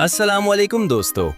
अस्सलामुअलैकुम दोस्तों,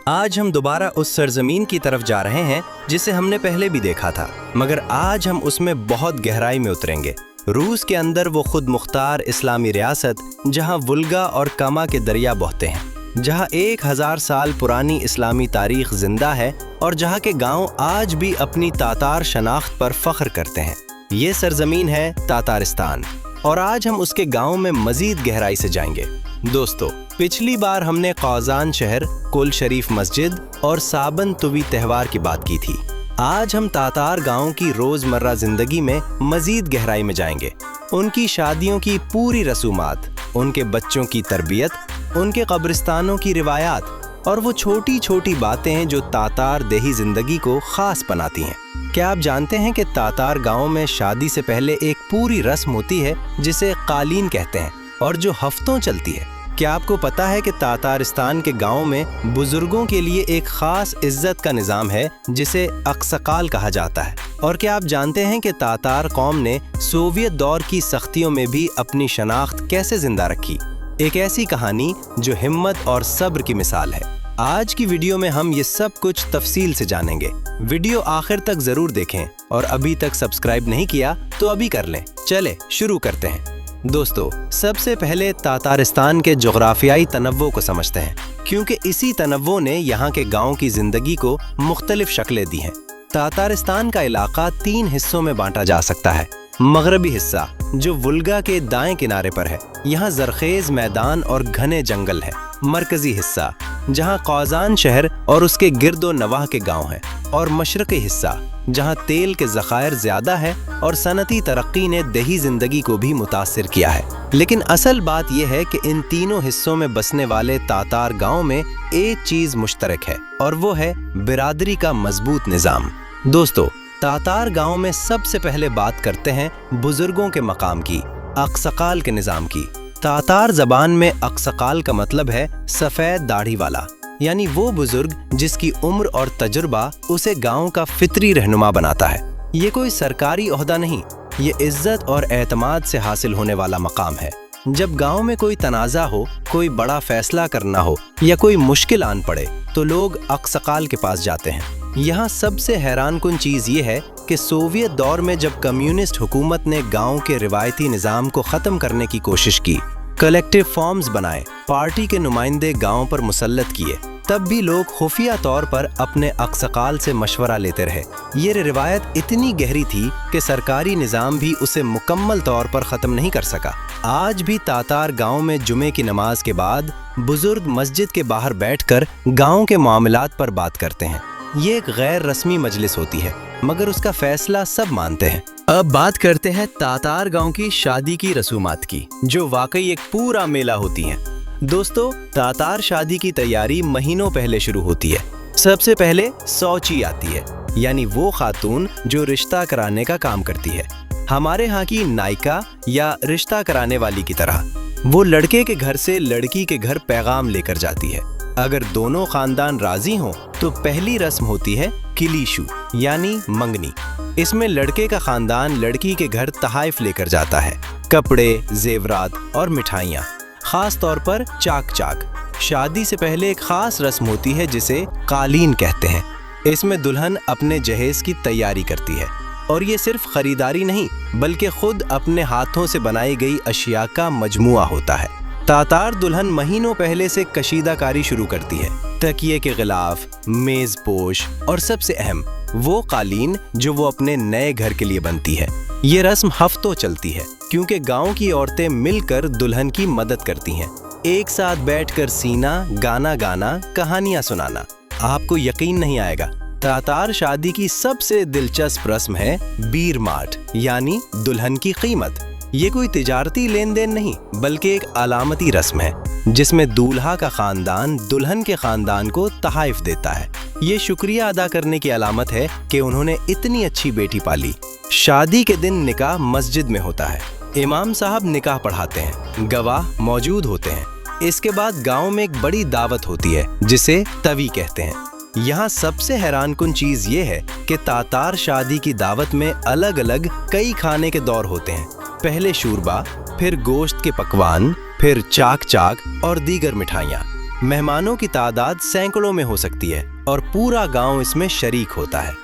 आज हम दोबारा उस सरजमीन की तरफ जा रहे हैं जिसे हमने पहले भी देखा था, मगर आज हम उसमें बहुत गहराई में उतरेंगे। रूस के अंदर वो खुद मुख्तार इस्लामी रियासत जहां वुल्गा और कमा के दरिया बहते हैं, जहां 1000 साल पुरानी इस्लामी तारीख जिंदा है और जहां के गांव आज भी अपनी तातार शनाख्त पर फख्र करते हैं। ये सरजमीन है तातारिस्तान और आज हम उसके गाँव में मजीद गहराई से जाएंगे। दोस्तों, पिछली बार हमने क़ौज़ान शहर, कुल शरीफ मस्जिद और साबन तुवी त्यौहार की बात की थी। आज हम तातार गांव की रोज़मर्रा ज़िंदगी में मज़ीद गहराई में जाएंगे। उनकी शादियों की पूरी रसूमात, उनके बच्चों की तरबियत, उनके कब्रिस्तानों की रिवायात और वो छोटी छोटी बातें जो तातार देही ज़िंदगी को ख़ास बनाती हैं। क्या आप जानते हैं कि तातार गाँव में शादी से पहले एक पूरी रस्म होती है जिसे कालीन कहते हैं और जो हफ्तों चलती है। क्या आपको पता है कि तातारिस्तान के गाँव में बुजुर्गों के लिए एक ख़ास इज्जत का निज़ाम है जिसे अक्सकाल कहा जाता है? और क्या आप जानते हैं कि तातार कौम ने सोवियत दौर की सख्तियों में भी अपनी शनाख्त कैसे जिंदा रखी? एक ऐसी कहानी जो हिम्मत और सब्र की मिसाल है। आज की वीडियो में हम ये सब कुछ तफसील से जानेंगे। वीडियो आखिर तक ज़रूर देखें और अभी तक सब्सक्राइब नहीं किया तो अभी कर लें। चले शुरू करते हैं। दोस्तों, सबसे पहले तातारिस्तान के जोग्राफियाई तनव्वो को समझते हैं, क्योंकि इसी तनव्वो ने यहाँ के गाँव की ज़िंदगी को मुख्तलिफ शक्लें दी हैं। तातारिस्तान का इलाका 3 हिस्सों में बांटा जा सकता है। मगरबी हिस्सा जो वुल्गा के दाएं किनारे पर है, यहाँ जरखेज मैदान और घने जंगल है। मरकजी हिस्सा जहाँ क़ौज़ान शहर और उसके गिरदो नवाह के गाँव हैं, और मशरक़ी हिस्सा जहाँ तेल के ज़खायर ज़्यादा है और सनती तरक्की ने देही ज़िंदगी को भी मुतासिर किया है। लेकिन असल बात यह है कि इन तीनों हिस्सों में बसने वाले तातार गाँव में एक चीज़ मुश्तरक है और वो है बिरादरी का मजबूत निज़ाम। दोस्तों, तातार गाँव में सबसे पहले बात करते हैं बुजुर्गों के मकाम की, अक्सकाल के निज़ाम की। तातार ज़बान में अक्सकाल का मतलब है सफ़ेद दाढ़ी वाला, यानी वो बुजुर्ग जिसकी उम्र और तजुर्बा उसे गांव का फितरी रहनुमा बनाता है। ये कोई सरकारी ओहदा नहीं, ये इज्जत और एतमाद से हासिल होने वाला मकाम है। जब गांव में कोई तनाज़ा हो, कोई बड़ा फैसला करना हो या कोई मुश्किल आन पड़े तो लोग अक्सकाल के पास जाते हैं। यहाँ सबसे हैरानकुन चीज़ ये है कि सोवियत दौर में जब कम्युनिस्ट हुकूमत ने गाँव के रिवायती निज़ाम को ख़त्म करने की कोशिश की, कलेक्टिव फॉर्म्स बनाए, पार्टी के नुमाइंदे गांव पर मुसल्लत किए, तब भी लोग खुफिया तौर पर अपने अक्सकाल से मशवरा लेते रहे। ये रिवायत इतनी गहरी थी कि सरकारी निज़ाम भी उसे मुकम्मल तौर पर ख़त्म नहीं कर सका। आज भी तातार गांव में जुमे की नमाज के बाद बुजुर्ग मस्जिद के बाहर बैठकर गांव के मामलात पर बात करते हैं। ये एक गैर रस्मी मजलिस होती है, मगर उसका फैसला सब मानते हैं। अब बात करते हैं तातार गांव की शादी की रसूमात की, जो वाकई एक पूरा मेला होती हैं। दोस्तों, तातार शादी की तैयारी महीनों पहले शुरू होती है। सबसे पहले सौची आती है, यानी वो खातून जो रिश्ता कराने का काम करती है। हमारे यहाँ की नायिका या रिश्ता कराने वाली की तरह वो लड़के के घर से लड़की के घर पैगाम लेकर जाती है। अगर दोनों खानदान राजी हों तो पहली रस्म होती है किलीशु, यानी मंगनी। इसमें लड़के का खानदान लड़की के घर तहाइफ लेकर जाता है, कपड़े, जेवरात और मिठाइयाँ, खास तौर पर चाक चाक। शादी से पहले एक खास रस्म होती है जिसे कालीन कहते हैं। इसमें दुल्हन अपने जहेज की तैयारी करती है, और ये सिर्फ खरीदारी नहीं बल्कि खुद अपने हाथों से बनाई गई अशिया का मजमुआ होता है। तातार दुल्हन महीनों पहले से कशीदाकारी शुरू करती है, तकिए के गिलाफ, मेज पोश और सबसे अहम वो कालीन जो वो अपने नए घर के लिए बनती है। ये रस्म हफ्तों चलती है, क्योंकि गांव की औरतें मिलकर दुल्हन की मदद करती हैं। एक साथ बैठकर सीना, गाना गाना, कहानियां सुनाना। आपको यकीन नहीं आएगा, तातार शादी की सबसे दिलचस्प रस्म है बीर माट, यानी दुल्हन की कीमत। ये कोई तिजारती लेन देन नहीं बल्कि एक अलामती रस्म है जिसमें दूल्हा का खानदान दुल्हन के खानदान को तहाइफ देता है। ये शुक्रिया अदा करने की अलामत है कि उन्होंने इतनी अच्छी बेटी पाली। शादी के दिन निकाह मस्जिद में होता है। इमाम साहब निकाह पढ़ाते हैं, गवाह मौजूद होते हैं। इसके बाद गांव में एक बड़ी दावत होती है जिसे तवी कहते हैं। यहाँ सबसे हैरानकुन चीज़ ये है कि तातार शादी की दावत में अलग अलग कई खाने के दौर होते हैं। पहले शूरबा, फिर गोश्त के पकवान, फिर चाक चाक और दीगर मिठाइयाँ। मेहमानों की तादाद सैकड़ों में हो सकती है और पूरा गांव इसमें शरीक होता है।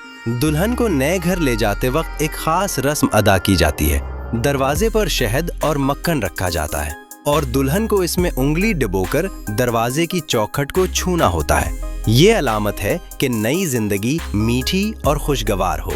दुल्हन को नए घर ले जाते वक्त एक खास रस्म अदा की जाती है। दरवाजे पर शहद और मक्खन रखा जाता है और दुल्हन को इसमें उंगली डुबोकर दरवाजे की चौखट को छूना होता है। ये अलामत है कि नई जिंदगी मीठी और खुशगवार हो।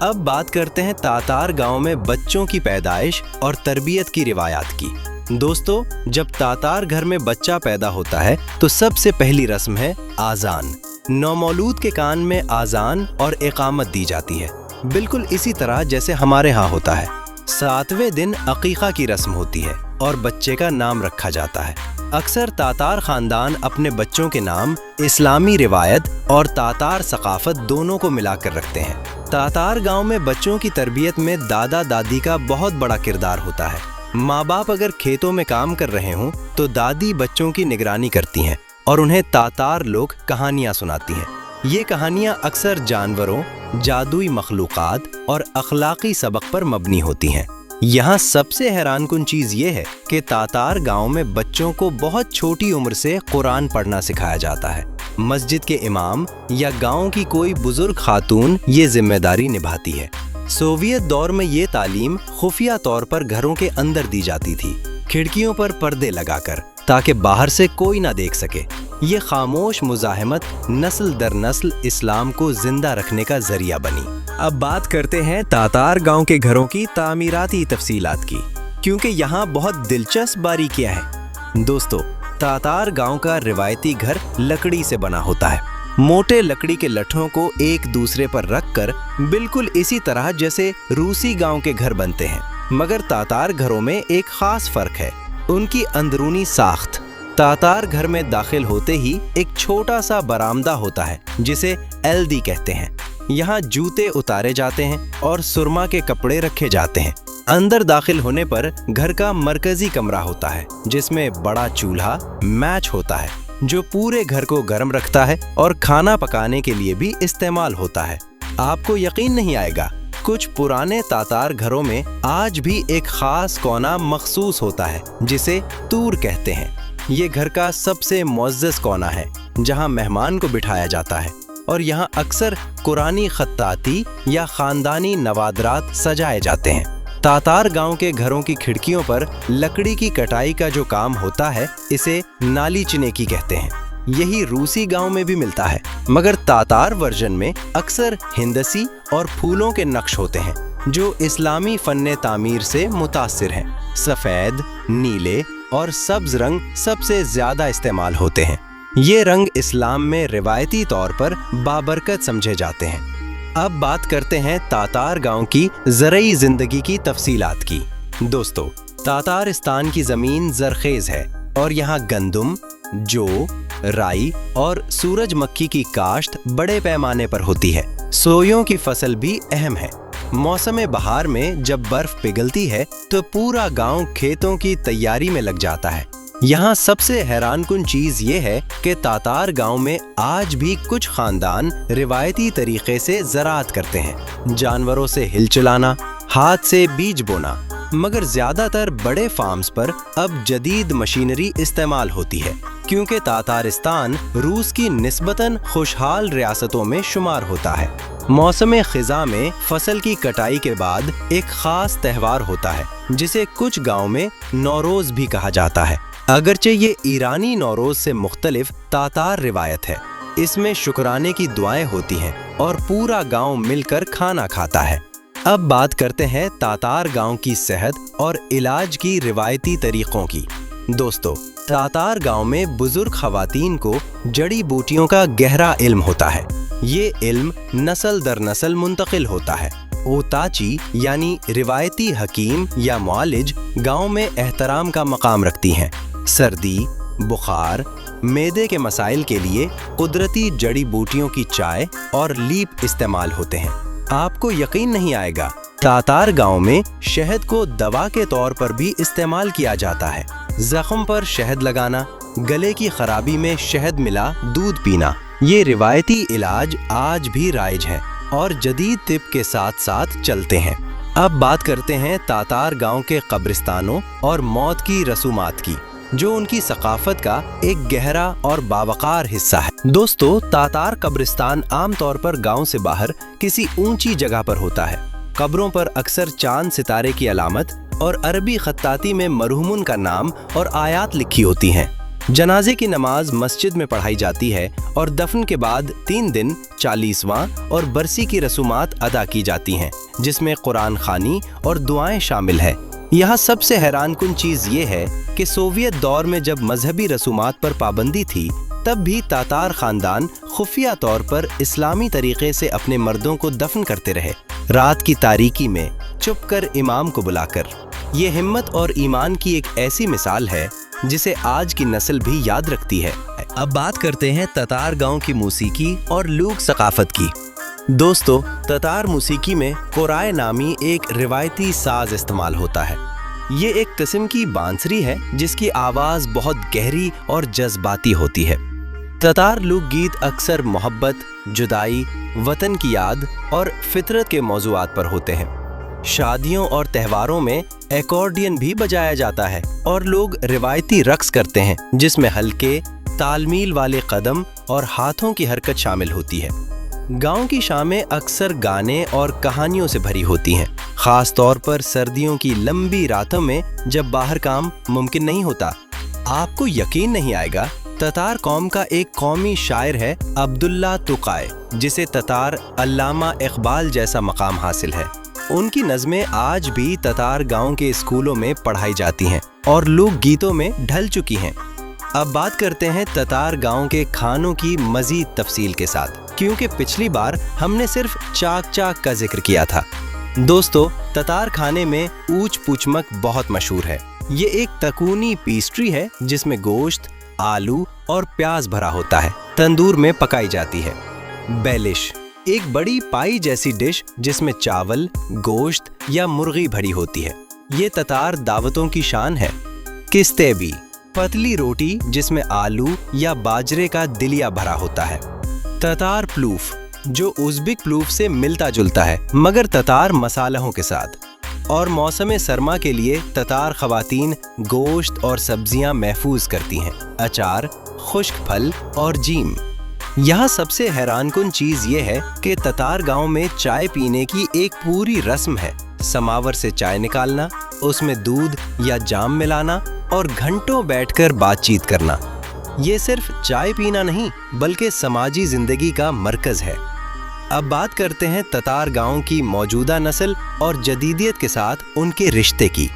अब बात करते हैं तातार गांव में बच्चों की पैदाइश और तरबियत की रिवायात की। दोस्तों, जब तातार घर में बच्चा पैदा होता है तो सबसे पहली रस्म है आज़ान। नौमौलूद के कान में आज़ान और इकामत दी जाती है, बिल्कुल इसी तरह जैसे हमारे यहाँ होता है। 7वें दिन अकीक़ा की रस्म होती है और बच्चे का नाम रखा जाता है। अक्सर तातार ख़ानदान अपने बच्चों के नाम इस्लामी रिवायत और तातार सकाफ़त दोनों को मिलाकर रखते हैं। तातार गांव में बच्चों की तरबियत में दादा दादी का बहुत बड़ा किरदार होता है। माँ बाप अगर खेतों में काम कर रहे हों तो दादी बच्चों की निगरानी करती हैं और उन्हें तातार लोग कहानियाँ सुनाती हैं। ये कहानियाँ अक्सर जानवरों, जादुई मखलूक़ात और अखलाकी सबक पर मबनी होती हैं। यहाँ सबसे हैरानकुन चीज़ ये है कि तातार गांव में बच्चों को बहुत छोटी उम्र से कुरान पढ़ना सिखाया जाता है। मस्जिद के इमाम या गांव की कोई बुजुर्ग खातून ये जिम्मेदारी निभाती है। सोवियत दौर में ये तालीम खुफिया तौर पर घरों के अंदर दी जाती थी, खिड़कियों पर पर्दे लगाकर, ताकि बाहर से कोई ना देख सके। ये खामोश मुज़ाहमत नस्ल दर नस्ल इस्लाम को जिंदा रखने का जरिया बनी। अब बात करते हैं तातार गांव के घरों की तामीराती तफसीलात की, क्योंकि यहाँ बहुत दिलचस्प बारीकियाँ हैं। दोस्तों, तातार गांव का रिवायती घर लकड़ी से बना होता है। मोटे लकड़ी के लठों को एक दूसरे पर रखकर बिल्कुल इसी तरह जैसे रूसी गांव के घर बनते हैं, मगर तातार घरों में एक खास फर्क है, उनकी अंदरूनी साख्त। तातार घर में दाखिल होते ही एक छोटा सा बरामदा होता है जिसे एल्दी कहते हैं। यहाँ जूते उतारे जाते हैं और सुरमा के कपड़े रखे जाते हैं। अंदर दाखिल होने पर घर का मरकजी कमरा होता है जिसमें बड़ा चूल्हा मैच होता है जो पूरे घर को गर्म रखता है और खाना पकाने के लिए भी इस्तेमाल होता है। आपको यकीन नहीं आएगा, कुछ पुराने तातार घरों में आज भी एक खास कोना मखसूस होता है जिसे तूर कहते हैं। ये घर का सबसे मुअज़्ज़ज़ कोना है जहाँ मेहमान को बिठाया जाता है और यहाँ अक्सर कुरानी खत्ताती या ख़ानदानी नवादरात सजाए जाते हैं। तातार गांव के घरों की खिड़कियों पर लकड़ी की कटाई का जो काम होता है इसे नाली चिनेकी कहते हैं। यही रूसी गांव में भी मिलता है, मगर तातार वर्जन में अक्सर हिंदसी और फूलों के नक्श होते हैं जो इस्लामी फन्ने तामीर से मुतासिर हैं। सफ़ेद, नीले और सब्ज रंग सबसे ज़्यादा इस्तेमाल होते हैं। ये रंग इस्लाम में रिवायती तौर पर बाबरकत समझे जाते हैं। अब बात करते हैं तातार गांव की ज़रई ज़िंदगी की तफसीलात की। दोस्तों, तातारिस्तान की ज़मीन ज़रखेज़ है और यहाँ गंदम, जौ, राई और सूरजमुखी की काश्त बड़े पैमाने पर होती है। सोयों की फसल भी अहम है। मौसम बहार में जब बर्फ पिघलती है तो पूरा गांव खेतों की तैयारी में लग जाता है। यहाँ सबसे हैरानकुन चीज़ ये है कि तातार गांव में आज भी कुछ खानदान रिवायती तरीके से ज़राअत करते हैं, जानवरों से हिल चलाना, हाथ से बीज बोना, मगर ज़्यादातर बड़े फार्म्स पर अब जदीद मशीनरी इस्तेमाल होती है क्योंकि तातारिस्तान रूस की निस्बतन खुशहाल रियासतों में शुमार होता है। मौसम ख़िज़ा में फसल की कटाई के बाद एक ख़ास त्यौहार होता है जिसे कुछ गाँव में नौरोज़ भी कहा जाता है। अगरचे ये ईरानी नौरोज़ से मुख्तलिफ तातार रिवायत है। इसमें शुक्राने की दुआएं होती हैं और पूरा गांव मिलकर खाना खाता है। अब बात करते हैं तातार गांव की सेहत और इलाज की रिवायती तरीक़ों की। दोस्तों, तातार गांव में बुजुर्ग ख़वातीन को जड़ी बूटियों का गहरा इल्म होता है। ये इल्म नस्ल दर नस्ल मुंतकिल होता है। ओताची यानी रिवायती हकीम या मुआलिज गांव में एहतराम का मकाम रखती हैं। सर्दी, बुखार, मैदे के मसाइल के लिए कुदरती जड़ी बूटियों की चाय और लीप इस्तेमाल होते हैं। आपको यकीन नहीं आएगा, तातार गांव में शहद को दवा के तौर पर भी इस्तेमाल किया जाता है। जख्म पर शहद लगाना, गले की खराबी में शहद मिला दूध पीना, ये रिवायती इलाज आज भी राइज हैं और जदीद तिब के साथ साथ चलते हैं। अब बात करते हैं तातार गांव के कब्रिस्तानों और मौत की रसूमात की। जो उनकी सकाफत का एक गहरा और बावकार हिस्सा है। दोस्तों, तातार कब्रिस्तान आमतौर पर गांव से बाहर किसी ऊंची जगह पर होता है। कब्रों पर अक्सर चांद सितारे की अलामत और अरबी खत्ताती में मरहूमुन का नाम और आयात लिखी होती हैं। जनाजे की नमाज मस्जिद में पढ़ाई जाती है और दफन के बाद 3 दिन 40वां और बरसी की रसूमात अदा की जाती हैं, जिसमें कुरान खानी और दुआएं शामिल है। यहाँ सबसे हैरानकुन चीज़ ये है कि सोवियत दौर में जब मजहबी रसूमात पर पाबंदी थी, तब भी तातार खानदान खुफिया तौर पर इस्लामी तरीके से अपने मर्दों को दफन करते रहे, रात की तारीकी में चुपकर इमाम को बुलाकर। ये हिम्मत और ईमान की एक ऐसी मिसाल है जिसे आज की नस्ल भी याद रखती है। अब बात करते हैं तातार गांव की मौसीकी और लोक सकाफत की। दोस्तों, तातार मौसीकी में कोराय नामी एक रिवायती साज इस्तेमाल होता है। ये एक किस्म की बांसुरी है जिसकी आवाज़ बहुत गहरी और जज्बाती होती है। तातार लोकगीत अक्सर मोहब्बत, जुदाई, वतन की याद और फितरत के मौज़ूआत पर होते हैं। शादियों और त्योहारों में एकॉर्डियन भी बजाया जाता है और लोग रिवायती रक्स करते हैं, जिसमें हल्के तालमील वाले कदम और हाथों की हरकत शामिल होती है। गांव की शामें अक्सर गाने और कहानियों से भरी होती हैं, खास तौर पर सर्दियों की लंबी रातों में जब बाहर काम मुमकिन नहीं होता। आपको यकीन नहीं आएगा, तातार कौम का एक कौमी शायर है अब्दुल्ला तुकाय, जिसे तातार अल्लामा इकबाल जैसा मकाम हासिल है। उनकी नज़में आज भी तातार गांव के स्कूलों में पढ़ाई जाती हैं और लोक गीतों में ढल चुकी हैं। अब बात करते हैं तातार गांव के खानों की मज़ीद तफसील के साथ, क्योंकि पिछली बार हमने सिर्फ चाक चाक का जिक्र किया था। दोस्तों, तातार खाने में ऊच पूचमक बहुत मशहूर है। ये एक तकूनी पेस्ट्री है जिसमें गोश्त, आलू और प्याज भरा होता है, तंदूर में पकाई जाती है। बेलिश एक बड़ी पाई जैसी डिश जिसमें चावल, गोश्त या मुर्गी भरी होती है। ये तातार दावतों की शान है। किस्तेबी पतली रोटी जिसमें आलू या बाजरे का दिलिया भरा होता है। तातार प्लूफ जो उज़्बेक प्लूफ से मिलता जुलता है मगर तातार मसालों के साथ। और मौसम सरमा के लिए तातार ख़वातीन गोश्त और सब्जियां महफूज करती हैं, अचार, खुश्क फल और जीम। यहाँ सबसे हैरानकुन चीज़ ये है कि तातार गांव में चाय पीने की एक पूरी रस्म है। समावर से चाय निकालना, उसमें दूध या जाम मिलाना और घंटों बैठकर बातचीत करना। ये सिर्फ चाय पीना नहीं बल्कि समाजी जिंदगी का मरकज़ है। अब बात करते हैं तातार गांव की मौजूदा नस्ल और जदीदियत के साथ उनके रिश्ते की।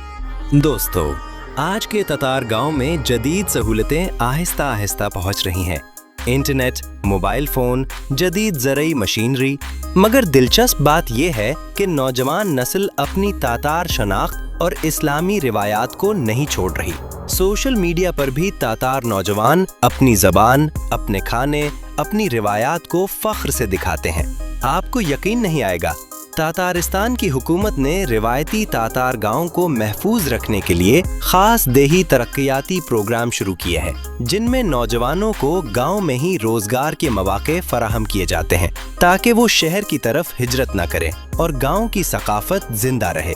दोस्तों, आज के तातार गांव में जदीद सहूलतें आहिस्ता आहिस्ता पहुंच रही हैं। इंटरनेट, मोबाइल फ़ोन, जदीद ज़रई मशीनरी। मगर दिलचस्प बात यह है कि नौजवान नस्ल अपनी तातार शनाख्त और इस्लामी रिवायात को नहीं छोड़ रही। सोशल मीडिया पर भी तातार नौजवान अपनी ज़बान, अपने खाने, अपनी रिवायात को फ़ख्र से दिखाते हैं। आपको यकीन नहीं आएगा, तातारिस्तान की हुकूमत ने रिवायती तातार गांव को महफूज रखने के लिए खास देही तरक्याती प्रोग्राम शुरू किए हैं, जिनमें नौजवानों को गांव में ही रोजगार के मौके फराहम किए जाते हैं ताकि वो शहर की तरफ हिजरत न करें और गांव की सकाफत जिंदा रहे।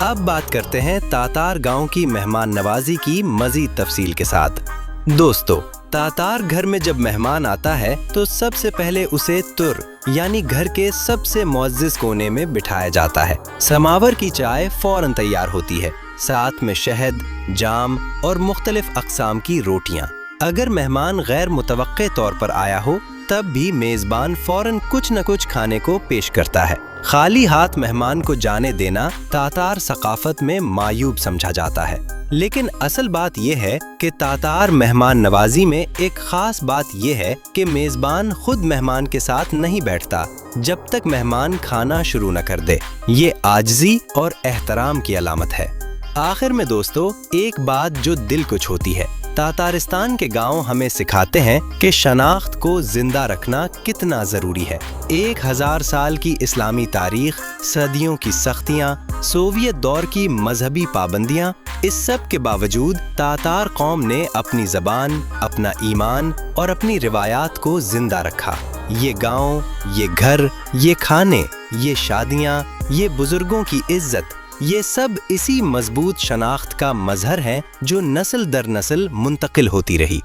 अब बात करते हैं तातार गांव की मेहमान नवाजी की मजीद तफसील के साथ। दोस्तों, तातार घर में जब मेहमान आता है तो सबसे पहले उसे तुर यानी घर के सबसे मुअज़्ज़ज़ कोने में बिठाया जाता है। समावर की चाय फौरन तैयार होती है, साथ में शहद, जाम और मुख्तलिफ अक़साम की रोटियां। अगर मेहमान गैर मुतवक्के तौर पर आया हो तब भी मेज़बान फौरन कुछ न कुछ खाने को पेश करता है। खाली हाथ मेहमान को जाने देना तातार सकाफत में मायूब समझा जाता है। लेकिन असल बात यह है कि तातार मेहमान नवाजी में एक खास बात यह है कि मेज़बान खुद मेहमान के साथ नहीं बैठता जब तक मेहमान खाना शुरू न कर दे। ये आजिज़ी और एहतराम की अलामत है। आखिर में दोस्तों, एक बात जो दिल को छूती है, तातारिस्तान के गांव हमें सिखाते हैं कि शनाख्त को जिंदा रखना कितना ज़रूरी है। 1000 साल की इस्लामी तारीख, सदियों की सख्तियाँ, सोवियत दौर की मजहबी पाबंदियाँ, इस सब के बावजूद तातार कौम ने अपनी ज़बान, अपना ईमान और अपनी रिवायात को जिंदा रखा। ये गांव, ये घर, ये खाने, ये शादियाँ, ये बुजुर्गों की इज्जत, ये सब इसी मजबूत शनाख्त का मजहर है जो नस्ल दर नस्ल मुंतकिल होती रही।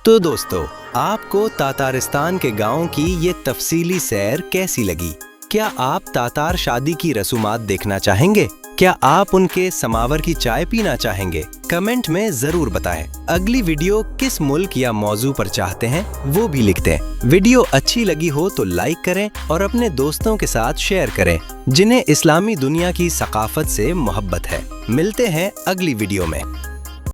तो दोस्तों, आपको तातारिस्तान के गाँव की ये तफसीली सैर कैसी लगी? क्या आप तातार शादी की रसूमात देखना चाहेंगे? क्या आप उनके समावर की चाय पीना चाहेंगे? कमेंट में जरूर बताएं। अगली वीडियो किस मुल्क या मौजू पर चाहते हैं वो भी लिख दें। वीडियो अच्छी लगी हो तो लाइक करें और अपने दोस्तों के साथ शेयर करें जिन्हें इस्लामी दुनिया की सकाफत से मोहब्बत है। मिलते हैं अगली वीडियो में।